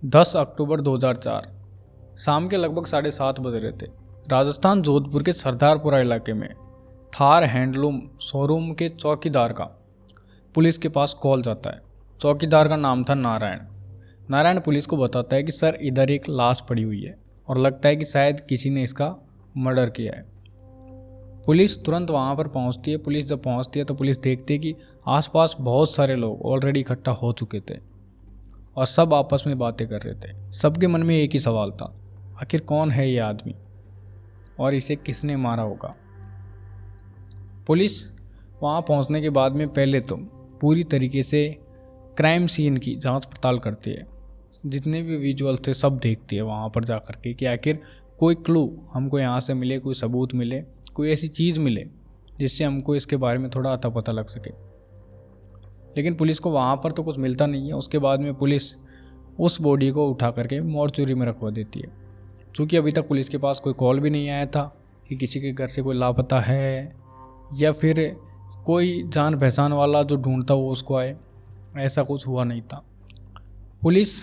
10 अक्टूबर 2004 शाम के लगभग 7:30 बज रहे थे। राजस्थान जोधपुर के सरदारपुरा इलाके में थार हैंडलूम शोरूम के चौकीदार का पुलिस के पास कॉल जाता है। चौकीदार का नाम था नारायण। नारायण पुलिस को बताता है कि सर इधर एक लाश पड़ी हुई है और लगता है कि शायद किसी ने इसका मर्डर किया है। पुलिस तुरंत वहाँ पर पहुँचती है। पुलिस जब पहुँचती है तो पुलिस देखती है कि आसपास बहुत सारे लोग ऑलरेडी इकट्ठा हो चुके थे और सब आपस में बातें कर रहे थे। सबके मन में एक ही सवाल था, आखिर कौन है ये आदमी और इसे किसने मारा होगा। पुलिस वहाँ पहुँचने के बाद में पहले तो पूरी तरीके से क्राइम सीन की जांच पड़ताल करती है। जितने भी विजुअल थे सब देखती है वहाँ पर जा कर के कि आखिर कोई क्लू हमको यहाँ से मिले, कोई सबूत मिले, कोई ऐसी चीज़ मिले जिससे हमको इसके बारे में थोड़ा अता पता लग सके। लेकिन पुलिस को वहाँ पर तो कुछ मिलता नहीं है। उसके बाद में पुलिस उस बॉडी को उठा करके मॉर्चुरी में रखवा देती है। चूँकि अभी तक पुलिस के पास कोई कॉल भी नहीं आया था कि किसी के घर से कोई लापता है या फिर कोई जान पहचान वाला जो ढूंढता वो उसको आए, ऐसा कुछ हुआ नहीं था। पुलिस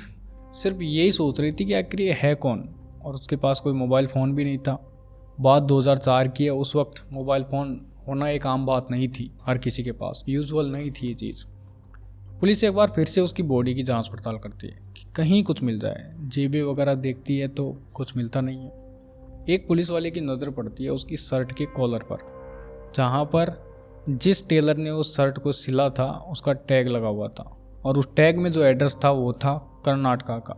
सिर्फ यही सोच रही थी कि आखिर ये है कौन, और उसके पास कोई मोबाइल फ़ोन भी नहीं था। बात 2004 की है, उस वक्त मोबाइल फ़ोन होना एक आम बात नहीं थी, हर किसी के पास यूजुअल नहीं थी ये चीज़। पुलिस एक बार फिर से उसकी बॉडी की जांच पड़ताल करती है कि कहीं कुछ मिल जाए। जेबें वगैरह देखती है तो कुछ मिलता नहीं है। एक पुलिस वाले की नज़र पड़ती है उसकी शर्ट के कॉलर पर, जहाँ पर जिस टेलर ने उस शर्ट को सिला था उसका टैग लगा हुआ था, और उस टैग में जो एड्रेस था वो था कर्नाटका का।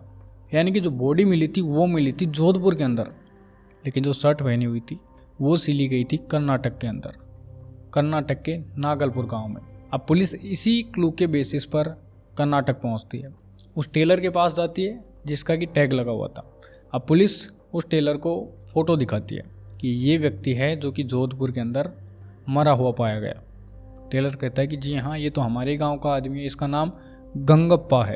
यानी कि जो बॉडी मिली थी वो मिली थी जोधपुर के अंदर, लेकिन जो शर्ट पहनी हुई थी वो सिली गई थी कर्नाटक के अंदर, कर्नाटक के नागलपुर गांव में। अब पुलिस इसी क्लू के बेसिस पर कर्नाटक पहुंचती है। उस टेलर के पास जाती है जिसका कि टैग लगा हुआ था। अब पुलिस उस टेलर को फ़ोटो दिखाती है कि ये व्यक्ति है जो कि जोधपुर के अंदर मरा हुआ पाया गया। टेलर कहता है कि जी हाँ, ये तो हमारे गांव का आदमी है, इसका नाम गंगप्पा है।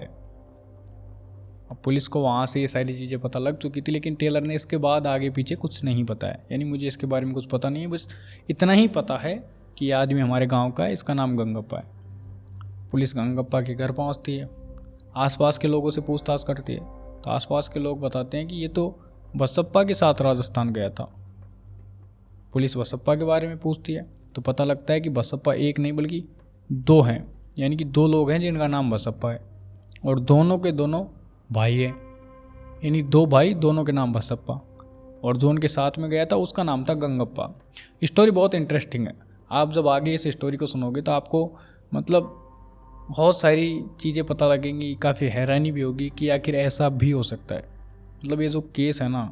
अब पुलिस को वहाँ से ये सारी चीज़ें पता लग चुकी थी, लेकिन टेलर ने इसके बाद आगे पीछे कुछ नहीं बताया। यानी मुझे इसके बारे में कुछ पता नहीं है, बस इतना ही पता है कि ये आदमी हमारे गांव का है, इसका नाम गंगप्पा है। पुलिस गंगप्पा के घर पहुंचती है, आसपास के लोगों से पूछताछ करती है तो आसपास के लोग बताते हैं कि ये तो बसप्पा के साथ राजस्थान गया था। पुलिस बसप्पा के बारे में पूछती है तो पता लगता है कि बसप्पा एक नहीं बल्कि दो हैं, यानी कि दो लोग हैं जिनका नाम बसप्पा है, और दोनों के दोनों भाई हैं। यानी दो भाई, दोनों के नाम बसप्पा, और जो उनके साथ में गया था उसका नाम था गंगप्पा। स्टोरी बहुत इंटरेस्टिंग है। आप जब आगे इस स्टोरी को सुनोगे तो आपको मतलब बहुत सारी चीज़ें पता लगेंगी, काफ़ी हैरानी भी होगी कि आखिर ऐसा भी हो सकता है। मतलब ये जो केस है ना,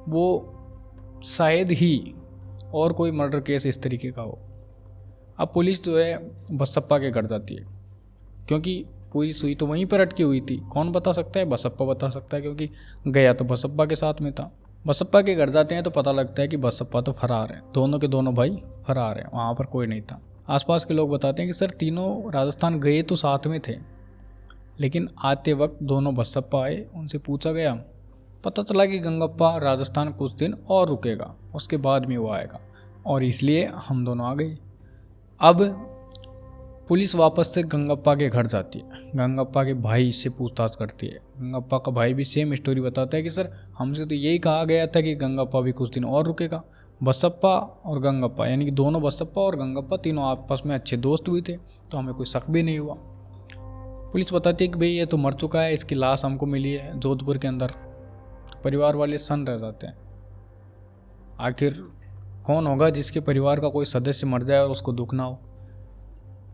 वो शायद ही और कोई मर्डर केस इस तरीके का हो। अब पुलिस जो है बसप्पा के घर जाती है, क्योंकि पूरी सुई तो वहीं पर अटकी हुई थी। कौन बता सकता है? बसप्पा बता सकता है, क्योंकि गया तो बसप्पा के साथ में था। बसप्पा के घर जाते हैं तो पता लगता है कि बसप्पा तो फरार है, दोनों के दोनों भाई फरार हैं, वहाँ पर कोई नहीं था। आसपास के लोग बताते हैं कि सर तीनों राजस्थान गए तो साथ में थे, लेकिन आते वक्त दोनों बसप्पा आए, उनसे पूछा गया, पता चला कि गंगप्पा राजस्थान कुछ दिन और रुकेगा, उसके बाद में वो आएगा, और इसलिए हम दोनों आ गए। अब पुलिस वापस से गंगप्पा के घर जाती है, गंगप्पा के भाई से पूछताछ करती है। गंगप्पा का भाई भी सेम स्टोरी बताता है कि सर हमसे तो यही कहा गया था कि गंगप्पा भी कुछ दिन और रुकेगा। बसप्पा और गंगप्पा, यानी कि दोनों बसप्पा और गंगप्पा तीनों आपस में अच्छे दोस्त भी थे, तो हमें कोई शक भी नहीं हुआ। पुलिस बताती है कि भाई ये तो मर चुका है, इसकी लाश हमको मिली है जोधपुर के अंदर। परिवार वाले सन्न रह जाते हैं। आखिर कौन होगा जिसके परिवार का कोई सदस्य मर जाए और उसको दुख ना हो,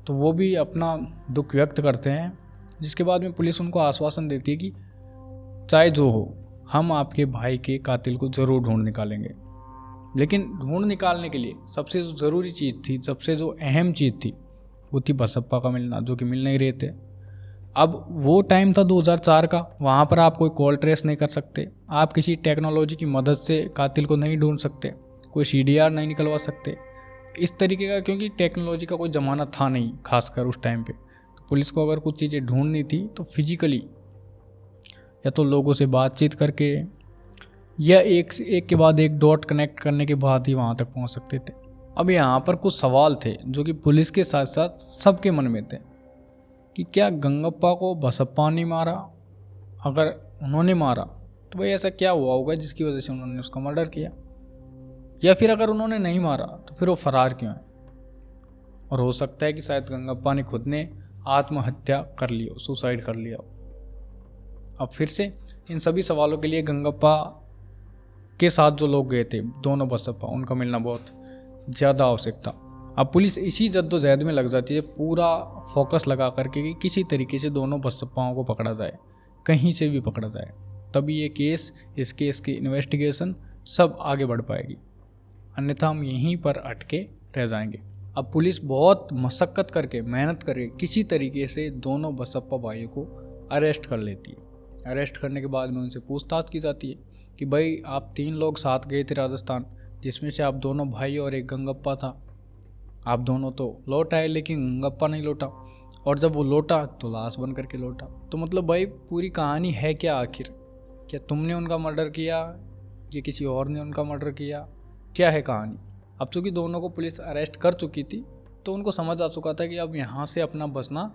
तो वो भी अपना दुख व्यक्त करते हैं। जिसके बाद में पुलिस उनको आश्वासन देती है कि चाहे जो हो, हम आपके भाई के कातिल को ज़रूर ढूंढ निकालेंगे। लेकिन ढूंढ निकालने के लिए सबसे जो ज़रूरी चीज़ थी, सबसे जो अहम चीज़ थी, वो थी बसप्पा का मिलना, जो कि मिल नहीं रहे थे। अब वो टाइम था 2004 का, वहाँ पर आप कोई कॉल ट्रेस नहीं कर सकते, आप किसी टेक्नोलॉजी की मदद से कातिल को नहीं ढूंढ सकते, कोई CDR नहीं निकलवा सकते इस तरीके का, क्योंकि टेक्नोलॉजी का कोई ज़माना था नहीं खासकर उस टाइम पे। तो पुलिस को अगर कुछ चीज़ें ढूंढनी थी तो फिजिकली या तो लोगों से बातचीत करके या एक के बाद एक डॉट कनेक्ट करने के बाद ही वहाँ तक पहुँच सकते थे। अब यहाँ पर कुछ सवाल थे जो कि पुलिस के साथ साथ सबके मन में थे कि क्या गंगप्पा को बसप्पा ने मारा? अगर उन्होंने मारा तो भाई ऐसा क्या हुआ होगा जिसकी वजह से उन्होंने उसका मर्डर किया, या फिर अगर उन्होंने नहीं मारा तो फिर वो फरार क्यों है। और हो सकता है कि शायद गंगप्पा ने खुद ने आत्महत्या कर ली हो, सुसाइड कर लिया हो। अब फिर से इन सभी सवालों के लिए गंगप्पा के साथ जो लोग गए थे, दोनों बसप्पा, उनका मिलना बहुत ज़्यादा आवश्यक था। अब पुलिस इसी जद्दोजहद में लग जाती है, पूरा फोकस लगा करके कि किसी तरीके से दोनों बसप्पाओं को पकड़ा जाए, कहीं से भी पकड़ा जाए, तभी ये केस, इस केस की इन्वेस्टिगेशन सब आगे बढ़ पाएगी, अन्यथा हम यहीं पर अटके रह जाएंगे। अब पुलिस बहुत मशक्क़त करके, मेहनत करके किसी तरीके से दोनों बसप्पा भाइयों को अरेस्ट कर लेती है। अरेस्ट करने के बाद में उनसे पूछताछ की जाती है कि भाई आप 3 लोग साथ गए थे राजस्थान, जिसमें से आप दोनों भाई और एक गंगप्पा था। आप दोनों तो लौट आए लेकिन गंगप्पा नहीं लौटा, और जब वो लौटा तो लाश बन करके लौटा। तो मतलब भाई पूरी कहानी है क्या आखिर? क्या तुमने उनका मर्डर किया या किसी और ने उनका मर्डर किया? क्या है कहानी? अब चूँकि दोनों को पुलिस अरेस्ट कर चुकी थी तो उनको समझ आ चुका था कि अब यहाँ से अपना बचना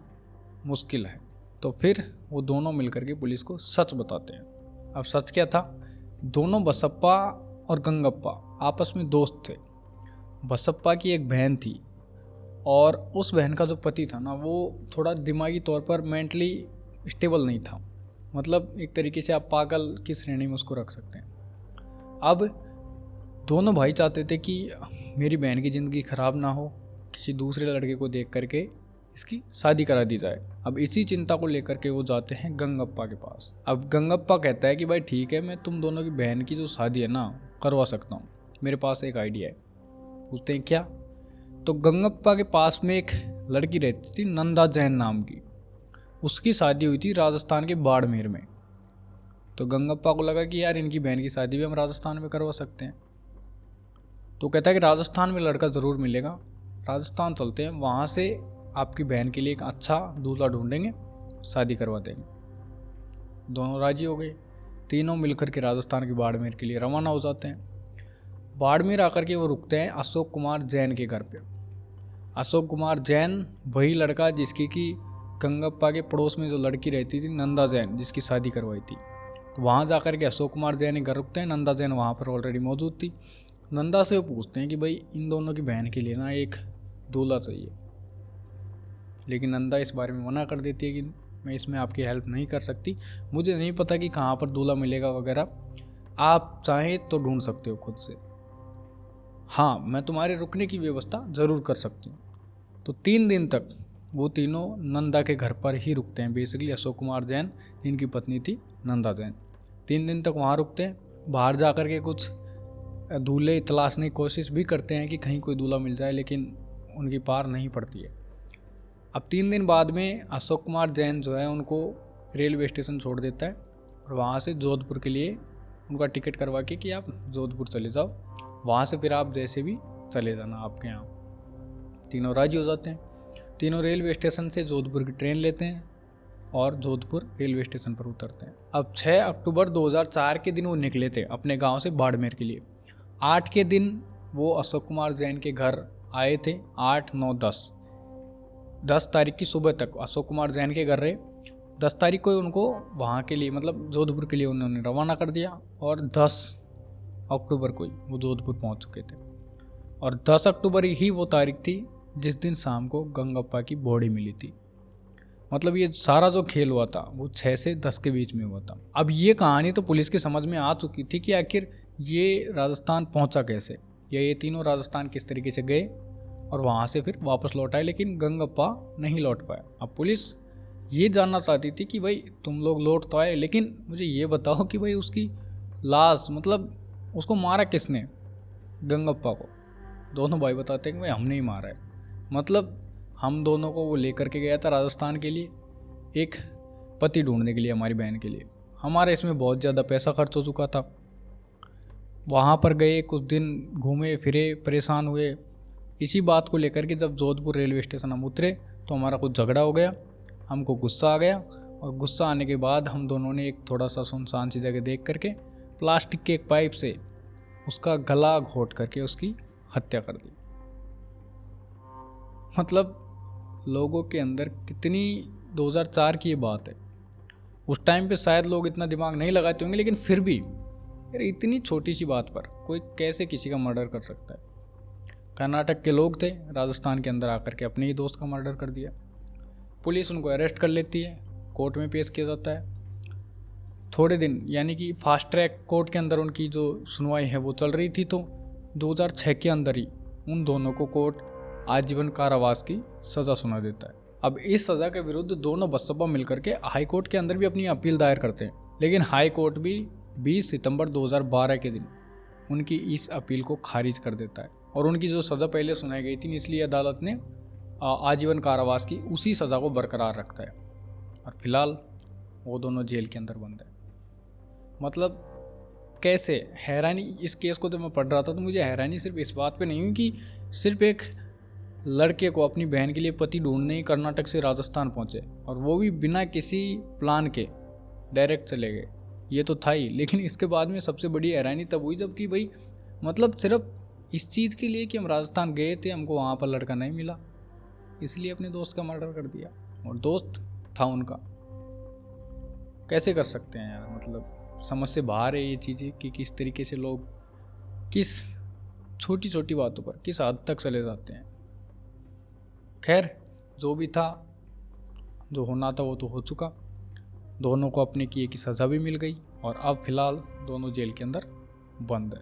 मुश्किल है। तो फिर वो दोनों मिलकर के पुलिस को सच बताते हैं। अब सच क्या था? दोनों बसप्पा और गंगप्पा आपस में दोस्त थे। बसप्पा की एक बहन थी और उस बहन का जो पति था ना, वो थोड़ा दिमागी तौर पर मेंटली स्टेबल नहीं था। मतलब एक तरीके से आप पागल की श्रेणी में उसको रख सकते हैं। अब दोनों भाई चाहते थे कि मेरी बहन की ज़िंदगी ख़राब ना हो, किसी दूसरे लड़के को देख करके इसकी शादी करा दी जाए। अब इसी चिंता को लेकर के वो जाते हैं गंगप्पा के पास। अब गंगप्पा कहता है कि भाई ठीक है, मैं तुम दोनों की बहन की जो शादी है ना करवा सकता हूँ, मेरे पास एक आइडिया है। पूछते हैं क्या? तो गंगप्पा के पास में एक लड़की रहती थी नंदा जैन नाम की, उसकी शादी हुई थी राजस्थान के बाड़मेर में। तो गंगप्पा को लगा कि यार इनकी बहन की शादी भी हम राजस्थान में करवा सकते हैं। तो कहता है कि राजस्थान में लड़का ज़रूर मिलेगा, राजस्थान चलते हैं, वहाँ से आपकी बहन के लिए एक अच्छा दूल्हा ढूंढेंगे, शादी करवा देंगे। दोनों राजी हो गए। तीनों मिलकर के राजस्थान के बाड़मेर के लिए रवाना हो जाते हैं। बाड़मेर आकर के वो रुकते हैं अशोक कुमार जैन के घर पे। अशोक कुमार जैन वही लड़का जिसकी कि गंगप्पा के पड़ोस में जो लड़की रहती थी नंदा जैन, जिसकी शादी करवाई थी। तो वहाँ जाकर के अशोक कुमार जैन के घर रुकते हैं। नंदा जैन वहाँ पर ऑलरेडी मौजूद थी। नंदा से वो पूछते हैं कि भाई इन दोनों की बहन के लिए ना एक दूल्हा चाहिए, लेकिन नंदा इस बारे में मना कर देती है कि मैं इसमें आपकी हेल्प नहीं कर सकती, मुझे नहीं पता कि कहाँ पर दूल्हा मिलेगा वगैरह, आप चाहें तो ढूंढ सकते हो खुद से, हाँ मैं तुम्हारे रुकने की व्यवस्था ज़रूर कर सकती हूँ। तो 3 दिन तक वो तीनों नंदा के घर पर ही रुकते हैं। बेसिकली अशोक कुमार जैन, जिनकी पत्नी थी नंदा जैन, 3 दिन तक वहाँ रुकते हैं। बाहर जा कर के कुछ दूल्हे तलाशने की कोशिश भी करते हैं कि कहीं कोई दूल्हा मिल जाए, लेकिन उनकी पार नहीं पड़ती है। अब 3 दिन बाद में अशोक कुमार जैन जो है उनको रेलवे स्टेशन छोड़ देता है और वहाँ से जोधपुर के लिए उनका टिकट करवा के कि आप जोधपुर चले जाओ, वहाँ से फिर आप जैसे भी चले जाना आपके यहाँ। तीनों राजी हो जाते हैं। तीनों रेलवे स्टेशन से जोधपुर की ट्रेन लेते हैं और जोधपुर रेलवे स्टेशन पर उतरते हैं। अब 6 अक्टूबर 2004 के दिन वो निकले थे अपने गांव से बाड़मेर के लिए। 8 के दिन वो अशोक कुमार जैन के घर आए थे। 8, 9, 10 तारीख की सुबह तक अशोक कुमार जैन के घर रहे। 10 तारीख को उनको वहाँ के लिए मतलब जोधपुर के लिए उन्होंने रवाना कर दिया और 10 अक्टूबर को ही वो जोधपुर पहुँच चुके थे। और 10 अक्टूबर ही वो तारीख थी जिस दिन शाम को गंगप्पा की बॉडी मिली थी। मतलब ये सारा जो खेल हुआ था वो 6 से 10 के बीच में हुआ था। अब ये कहानी तो पुलिस की समझ में आ चुकी थी कि आखिर ये राजस्थान पहुंचा कैसे, या ये तीनों राजस्थान किस तरीके से गए और वहाँ से फिर वापस लौट आए, लेकिन गंगप्पा नहीं लौट पाया। अब पुलिस ये जानना चाहती थी कि भाई तुम लोग लौट तो आए, लेकिन मुझे ये बताओ कि भाई उसकी लाश, मतलब उसको मारा किसने? गंगप्पा को। दोनों भाई बताते हैं कि भाई हमने ही मारा है। मतलब हम दोनों को वो लेकर के गया था राजस्थान के लिए, एक पति ढूंढने के लिए हमारी बहन के लिए। हमारा इसमें बहुत ज़्यादा पैसा खर्च हो चुका था। वहाँ पर गए, कुछ दिन घूमे फिरे, परेशान हुए। इसी बात को लेकर के जब जोधपुर रेलवे स्टेशन हम उतरे तो हमारा कुछ झगड़ा हो गया, हमको गुस्सा आ गया, और गुस्सा आने के बाद हम दोनों ने एक थोड़ा सा सुनसान सी जगह देख करके प्लास्टिक के एक पाइप से उसका गला घोट करके उसकी हत्या कर दी। मतलब लोगों के अंदर कितनी 2004 की ये बात है, उस टाइम पे शायद लोग इतना दिमाग नहीं लगाते होंगे, लेकिन फिर भी यार इतनी छोटी सी बात पर कोई कैसे किसी का मर्डर कर सकता है। कर्नाटक के लोग थे, राजस्थान के अंदर आकर के अपने ही दोस्त का मर्डर कर दिया। पुलिस उनको अरेस्ट कर लेती है, कोर्ट में पेश किया जाता है। थोड़े दिन यानी कि फास्ट ट्रैक कोर्ट के अंदर उनकी जो सुनवाई है वो चल रही थी, तो 2006 के अंदर ही उन दोनों को कोर्ट आजीवन कारावास की सज़ा सुना देता है। अब इस सज़ा के विरुद्ध दोनों बसपा मिलकर के हाई कोर्ट के अंदर भी अपनी अपील दायर करते हैं, लेकिन हाई कोर्ट भी 20 सितंबर 2012 के दिन उनकी इस अपील को खारिज कर देता है और उनकी जो सज़ा पहले सुनाई गई थी निचली अदालत ने आजीवन कारावास की उसी सज़ा को बरकरार रखता है और फिलहाल वो दोनों जेल के अंदर बंद है। मतलब कैसे हैरानी, इस केस को तो मैं पढ़ रहा था तो मुझे हैरानी सिर्फ इस बात पे नहीं हुई कि सिर्फ एक लड़के को अपनी बहन के लिए पति ढूंढने ही कर्नाटक से राजस्थान पहुंचे और वो भी बिना किसी प्लान के डायरेक्ट चले गए, ये तो था ही। लेकिन इसके बाद में सबसे बड़ी हैरानी तब हुई जब कि भाई मतलब सिर्फ इस चीज़ के लिए कि हम राजस्थान गए थे, हमको वहाँ पर लड़का नहीं मिला, इसलिए अपने दोस्त का मर्डर कर दिया और दोस्त था उनका। कैसे कर सकते हैं यार, मतलब समझ से बाहर है ये चीज़ें कि किस तरीके से लोग किस छोटी छोटी बातों पर किस हद तक चले जाते हैं। खैर जो भी था, जो होना था वो तो हो चुका, दोनों को अपने किए की सज़ा भी मिल गई और अब फिलहाल दोनों जेल के अंदर बंद है।